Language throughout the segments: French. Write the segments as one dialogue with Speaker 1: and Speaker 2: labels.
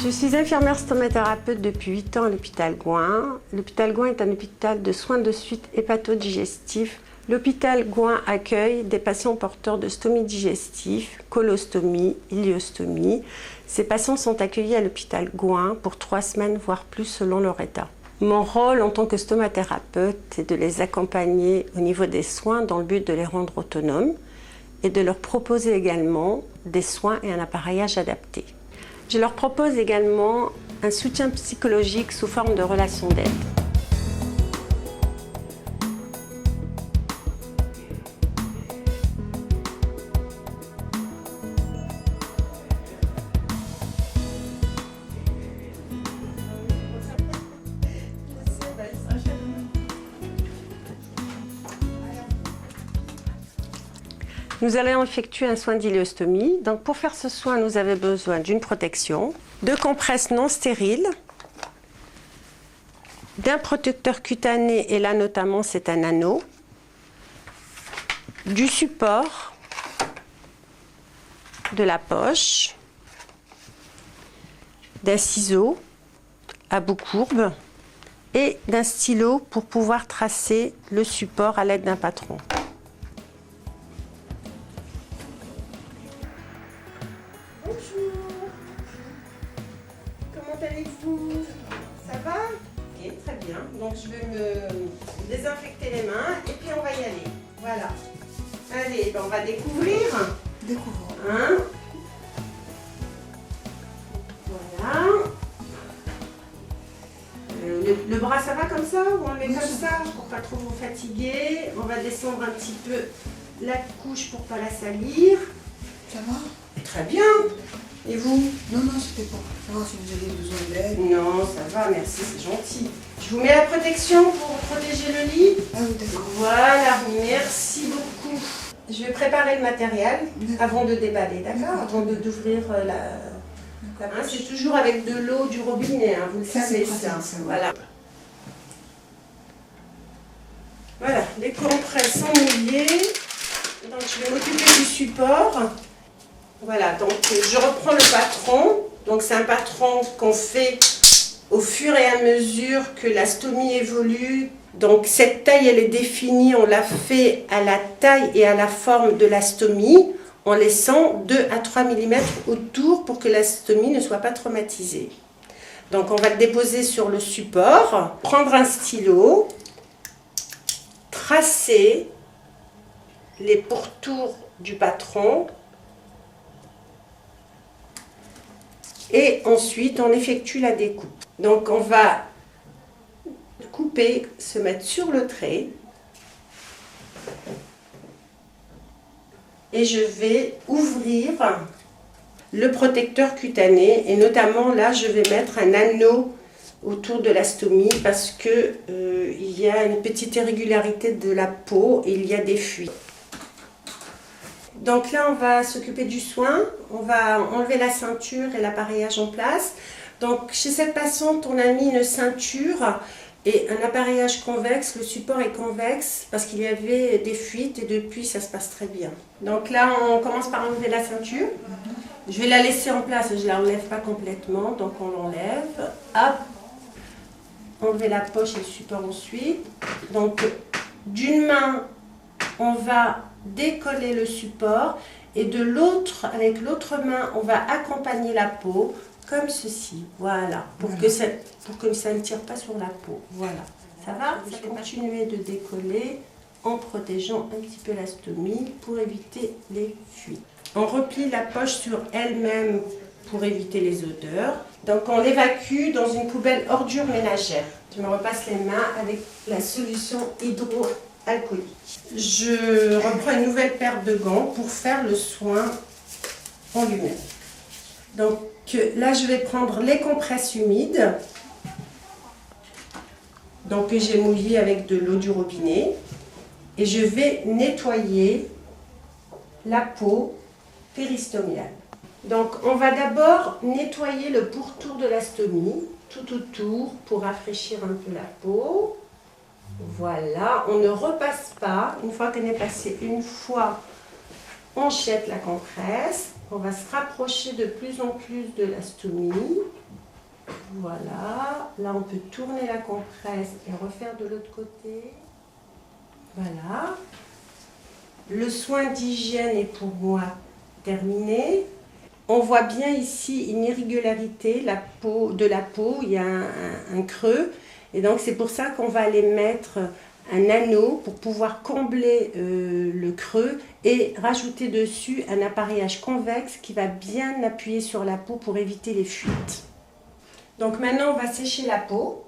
Speaker 1: Je suis infirmière stomathérapeute depuis 8 ans à l'hôpital Gouin. L'hôpital Gouin est un hôpital de soins de suite hépatodigestifs. L'hôpital Gouin accueille des patients porteurs de stomie digestif, colostomie, iléostomie. Ces patients sont accueillis à l'hôpital Gouin pour 3 semaines, voire plus selon leur état. Mon rôle en tant que stomathérapeute est de les accompagner au niveau des soins dans le but de les rendre autonomes et de leur proposer également des soins et un appareillage adapté. Je leur propose également un soutien psychologique sous forme de relation d'aide. Nous allons effectuer un soin d'iléostomie. Donc pour faire ce soin, nous avons besoin d'une protection, de compresses non stériles, d'un protecteur cutané, et là notamment c'est un anneau, du support, de la poche, d'un ciseau à bout courbe et d'un stylo pour pouvoir tracer le support à l'aide d'un patron. Bonjour, comment allez-vous? Ça va? Ok, très bien. Donc je vais me désinfecter les mains et puis on va y aller. Voilà. Allez, ben on va découvrir.
Speaker 2: Découvrons.
Speaker 1: Hein? Voilà. Le bras, ça va comme ça? Ou on le met comme ça pour pas trop vous fatiguer? On va descendre un petit peu la couche pour pas la salir.
Speaker 2: Ça va?
Speaker 1: Très bien. Et vous?
Speaker 2: Non, c'était pour savoir si vous avez besoin d'aide.
Speaker 1: Non, ça va, merci, c'est gentil. Je vous mets la protection pour protéger le lit.
Speaker 2: Ah oui, d'accord.
Speaker 1: Voilà, merci beaucoup. Je vais préparer le matériel avant de déballer, d'accord? Avant d'ouvrir la main. C'est toujours avec de l'eau du robinet, hein, vous le savez ça. Voilà. Voilà, les compresses sont mouillées. Donc je vais m'occuper du support. Voilà, donc je reprends le patron. Donc c'est un patron qu'on fait au fur et à mesure que la stomie évolue. Donc cette taille, elle est définie, on l'a fait à la taille et à la forme de la stomie, en laissant 2 à 3 mm autour pour que la stomie ne soit pas traumatisée. Donc on va le déposer sur le support, prendre un stylo, tracer les pourtours du patron et ensuite on effectue la découpe. Donc on va couper, se mettre sur le trait et je vais ouvrir le protecteur cutané et notamment là je vais mettre un anneau autour de la stomie parce que il y a une petite irrégularité de la peau et il y a des fuites. Donc là on va s'occuper du soin, on va enlever la ceinture et l'appareillage en place. Donc chez cette patiente on a mis une ceinture et un appareillage convexe, le support est convexe parce qu'il y avait des fuites et depuis ça se passe très bien. Donc là on commence par enlever la ceinture. Je vais la laisser en place, je ne l'enlève pas complètement, donc on l'enlève. Hop, enlever la poche et le support ensuite. Donc d'une main on va décoller le support et de l'autre, avec l'autre main on va accompagner la peau. Comme ceci, voilà, pour que ça ne tire pas sur la peau, voilà. Ça va? Je vais continuer de décoller en protégeant un petit peu la stomie pour éviter les fuites. On replie la poche sur elle-même pour éviter les odeurs. Donc on l'évacue dans une poubelle ordures ménagère. Je me repasse les mains avec la solution hydroalcoolique. Je reprends une nouvelle paire de gants pour faire le soin en lui-même. Donc là, je vais prendre les compresses humides, donc que j'ai mouillées avec de l'eau du robinet, et je vais nettoyer la peau péristomiale. Donc, on va d'abord nettoyer le pourtour de la stomie, tout autour, pour rafraîchir un peu la peau. Voilà, on ne repasse pas. Une fois qu'elle est passée une fois, on jette la compresse. On va se rapprocher de plus en plus de la stomie. Voilà, là on peut tourner la compresse et refaire de l'autre côté. Voilà. Le soin d'hygiène est pour moi terminé. On voit bien ici une irrégularité de la peau, il y a un creux. Et donc c'est pour ça qu'on va aller mettre un anneau pour pouvoir combler le creux et rajouter dessus un appareillage convexe qui va bien appuyer sur la peau pour éviter les fuites. Donc maintenant on va sécher la peau,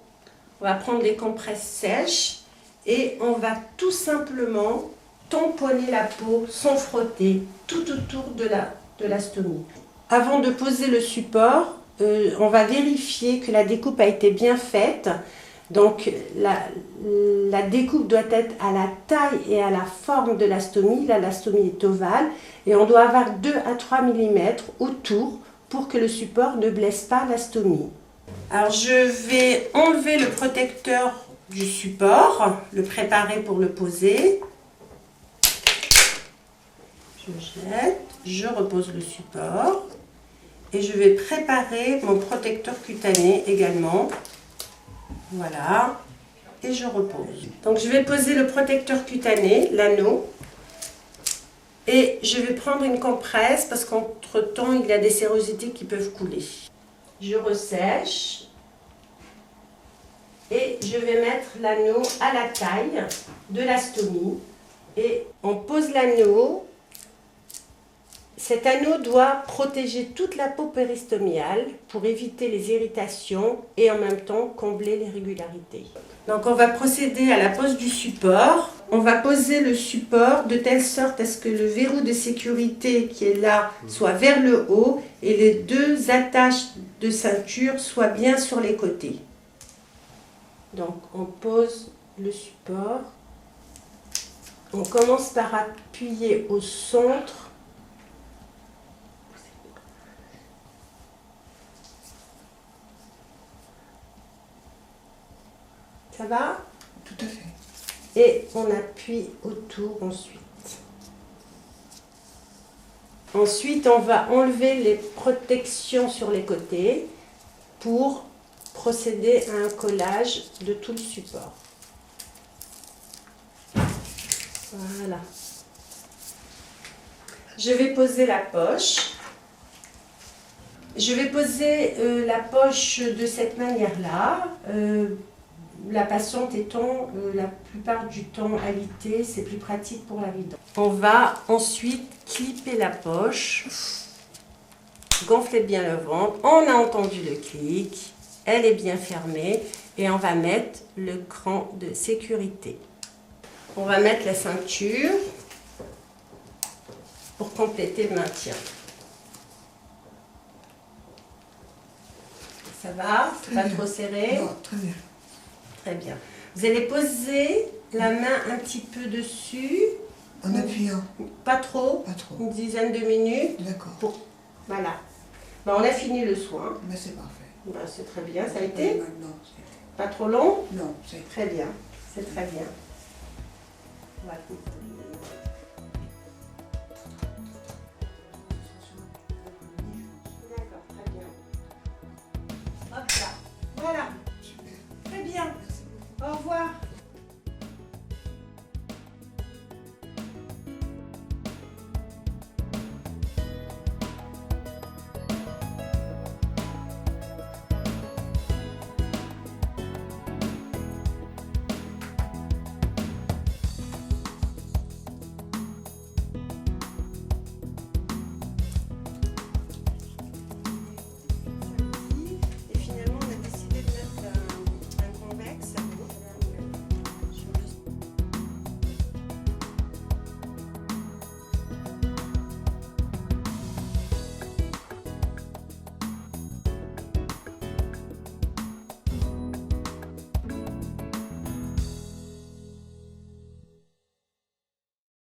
Speaker 1: on va prendre les compresses sèches et on va tout simplement tamponner la peau sans frotter tout autour de la stomie. Avant de poser le support, on va vérifier que la découpe a été bien faite. Donc la découpe doit être à la taille et à la forme de la stomie. Là, la stomie est ovale et on doit avoir 2 à 3 mm autour pour que le support ne blesse pas la stomie. Alors je vais enlever le protecteur du support, le préparer pour le poser. Je jette, je repose le support et je vais préparer mon protecteur cutané également. Voilà, et je repose. Donc je vais poser le protecteur cutané, l'anneau, et je vais prendre une compresse parce qu'entre temps il y a des sérosités qui peuvent couler. Je ressèche et je vais mettre l'anneau à la taille de la stomie et on pose l'anneau. Cet anneau doit protéger toute la peau péristomiale pour éviter les irritations et en même temps combler les régularités. Donc on va procéder à la pose du support. On va poser le support de telle sorte à ce que le verrou de sécurité qui est là soit vers le haut et les 2 attaches de ceinture soient bien sur les côtés. Donc on pose le support. On commence par appuyer au centre. Ça va?
Speaker 2: Tout à fait.
Speaker 1: Et on appuie autour ensuite. Ensuite, on va enlever les protections sur les côtés pour procéder à un collage de tout le support. Voilà. Je vais poser la poche. Je vais poser la poche de cette manière-là. La patiente étant la plupart du temps alitée, c'est plus pratique pour la vidange. On va ensuite clipper la poche, gonfler bien le ventre. On a entendu le clic, elle est bien fermée et on va mettre le cran de sécurité. On va mettre la ceinture pour compléter le maintien. Ça va? C'est pas trop serré?
Speaker 2: Non, très bien.
Speaker 1: Très bien. Vous allez poser la main un petit peu dessus.
Speaker 2: En appuyant.
Speaker 1: Pas trop.
Speaker 2: Pas trop.
Speaker 1: Une dizaine de minutes.
Speaker 2: D'accord.
Speaker 1: Voilà. Ben, on a fini le soin.
Speaker 2: Mais c'est parfait.
Speaker 1: Ben, c'est très bien. Ça a été?
Speaker 2: Maintenant, c'est...
Speaker 1: Pas trop long?
Speaker 2: Non, c'est...
Speaker 1: Très bien. C'est très bien. On va D'accord, très bien. Hop là. Voilà.
Speaker 2: Super.
Speaker 1: Très bien. Au revoir.